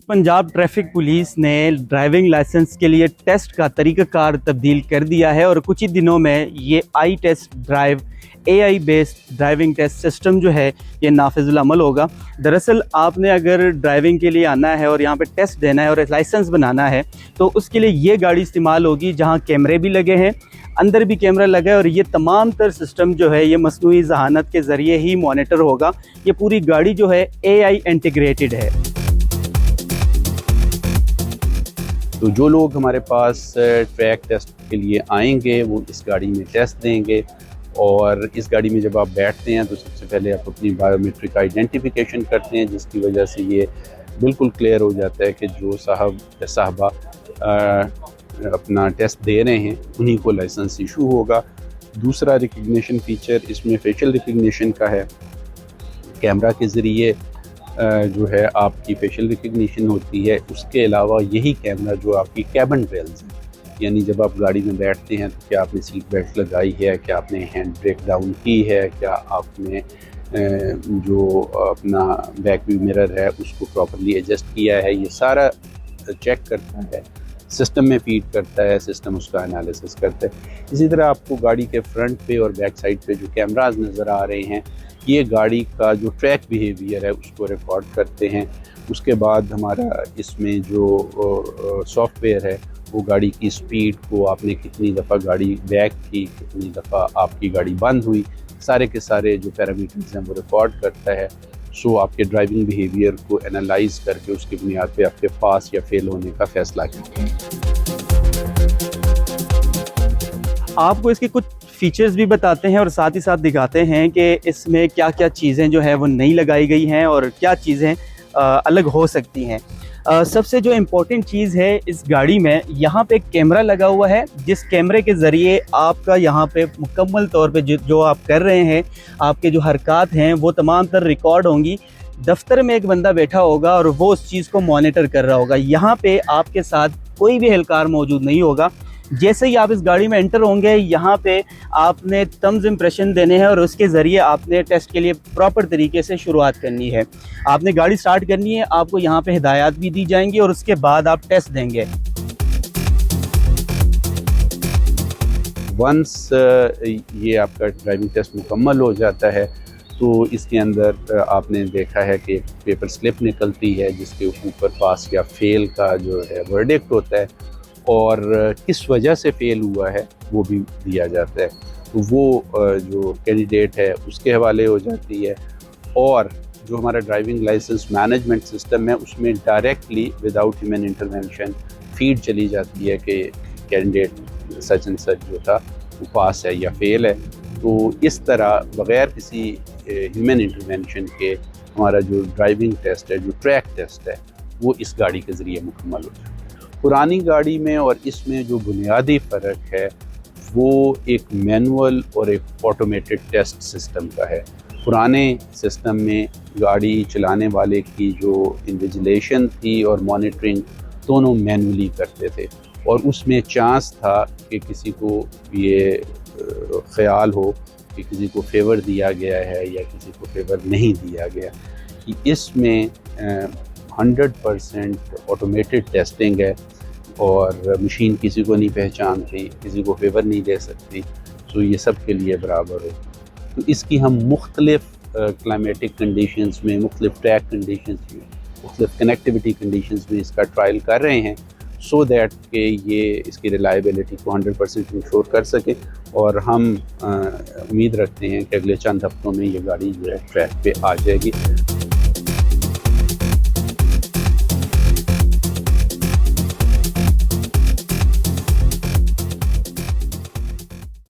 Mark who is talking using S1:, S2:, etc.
S1: Punjab traffic police ने driving licence के लिए टेस्ट का तरीक़ाकार तब्दील कर दिया है और कुछ ही दिनों में ये आई test drive AI based driving test system जो है ये नाफिजुल अमल होगा। दरअसल आपने अगर ड्राइविंग के लिए आना है और यहाँ पे टेस्ट देना है और लाइसेंस बनाना है तो उसके लिए ये गाड़ी इस्तेमाल होगी जहाँ कैमरे भी लगे हैं, अंदर भी कैमरा लगा है और ये तमाम तर सिस्टम जो है ये मसनूई ज़हानत के ज़रिए ही मॉनिटर होगा। ये पूरी गाड़ी जो है AI इंटीग्रेटेड है।
S2: तो जो लोग हमारे पास ट्रैक टेस्ट के लिए आएंगे वो इस गाड़ी में टेस्ट देंगे और इस गाड़ी में जब आप बैठते हैं तो सबसे पहले आप अपनी बायोमेट्रिक आइडेंटिफिकेशन करते हैं, जिसकी वजह से ये बिल्कुल क्लियर हो जाता है कि जो साहब या साहबा अपना टेस्ट दे रहे हैं उन्हीं को लाइसेंस इशू होगा। दूसरा रिकग्निशन फीचर इसमें फेशियल रिकग्निशन का है। कैमरा के ज़रिए जो है आपकी फेशियल रिकग्निशन होती है। उसके अलावा यही कैमरा जो आपकी कैबिन रेल्स है, यानी जब आप गाड़ी में बैठते हैं तो क्या आपने सीट बेल्ट लगाई है, क्या आपने हैंड ब्रेक डाउन की है, क्या आपने जो अपना बैक व्यू मिरर है उसको प्रॉपर्ली एडजस्ट किया है, ये सारा चेक करता है, सिस्टम में फीड करता है, सिस्टम उसका एनालिसिस करता है। इसी तरह आपको गाड़ी के फ्रंट पे और बैक साइड पे जो कैमरास नज़र आ रहे हैं ये गाड़ी का जो ट्रैक बिहेवियर है उसको रिकॉर्ड करते हैं। उसके बाद हमारा इसमें जो सॉफ्टवेयर है वो गाड़ी की स्पीड को, आपने कितनी दफ़ा गाड़ी बैक की, कितनी दफ़ा आपकी गाड़ी बंद हुई, सारे के सारे जो पैरामीटर्स हैं वो रिकॉर्ड करता है। सो आपके ड्राइविंग बिहेवियर को एनालाइज करके उसकी बुनियाद पे आपके पास या फेल होने का फैसला करते हैं।
S1: आपको इसके कुछ फीचर्स भी बताते हैं और साथ ही साथ दिखाते हैं कि इसमें क्या क्या चीज़ें जो है वो नई लगाई गई हैं और क्या चीज़ें अलग हो सकती हैं। सबसे जो इम्पोर्टेंट चीज़ है इस गाड़ी में, यहाँ पे एक कैमरा लगा हुआ है जिस कैमरे के ज़रिए आपका यहाँ पे मुकम्मल तौर पे जो आप कर रहे हैं, आपके जो हरकत हैं वो तमाम तर रिकॉर्ड होंगी। दफ्तर में एक बंदा बैठा होगा और वो उस चीज़ को मॉनिटर कर रहा होगा। यहाँ पे आपके साथ कोई भी एहलकार मौजूद नहीं होगा। जैसे ही आप इस गाड़ी में एंटर होंगे यहाँ पे आपने तम्ज़ इम्प्रेशन देने हैं और उसके ज़रिए आपने टेस्ट के लिए प्रॉपर तरीके से शुरुआत करनी है। आपने गाड़ी स्टार्ट करनी है, आपको यहाँ पे हिदायत भी दी जाएंगी और उसके बाद आप टेस्ट देंगे।
S2: वंस ये आपका ड्राइविंग टेस्ट मुकम्मल हो जाता है तो इसके अंदर आपने देखा है कि पेपर स्लिप निकलती है जिसके ऊपर पास या फेल का जो है वर्डिक्ट होता है और किस वजह से फ़ेल हुआ है वो भी दिया जाता है। तो वो जो कैंडिडेट है उसके हवाले हो जाती है और जो हमारा ड्राइविंग लाइसेंस मैनेजमेंट सिस्टम है उसमें directly without human intervention feed चली जाती है कि कैंडिडेट सच एंड सच जो था वो पास है या फेल है। तो इस तरह बग़ैर किसी ह्यूमन इंटरवेंशन के हमारा जो ड्राइविंग टेस्ट है, जो ट्रैक टेस्ट है, वो इस गाड़ी के ज़रिए मुकम्मल हो जाता है। पुरानी गाड़ी में और इसमें जो बुनियादी फ़र्क है वो एक मैनुअल और एक ऑटोमेटेड टेस्ट सिस्टम का है। पुराने सिस्टम में गाड़ी चलाने वाले की जो इन्विजिलेशन थी और मॉनिटरिंग दोनों मैनुअली करते थे और उसमें चांस था कि किसी को ये ख्याल हो कि किसी को फेवर दिया गया है या किसी को फेवर नहीं दिया गया। कि इसमें 100% ऑटोमेटेड टेस्टिंग है और मशीन किसी को नहीं पहचानती, किसी को फेवर नहीं दे सकती, तो ये सब के लिए बराबर हो। तो इसकी हम मुख्तलिफ क्लाइमेटिक कंडीशंस में, मुख्तलिफ ट्रैक कंडीशंस में, मुख्तलिफ कनेक्टिविटी कंडीशंस में इसका ट्रायल कर रहे हैं सो दैट कि ये इसकी रिलायबिलिटी को 100% इंश्योर कर सके और हम उम्मीद रखते हैं कि अगले चंद हफ्तों में ये गाड़ी जो है ट्रैक पे आ जाएगी।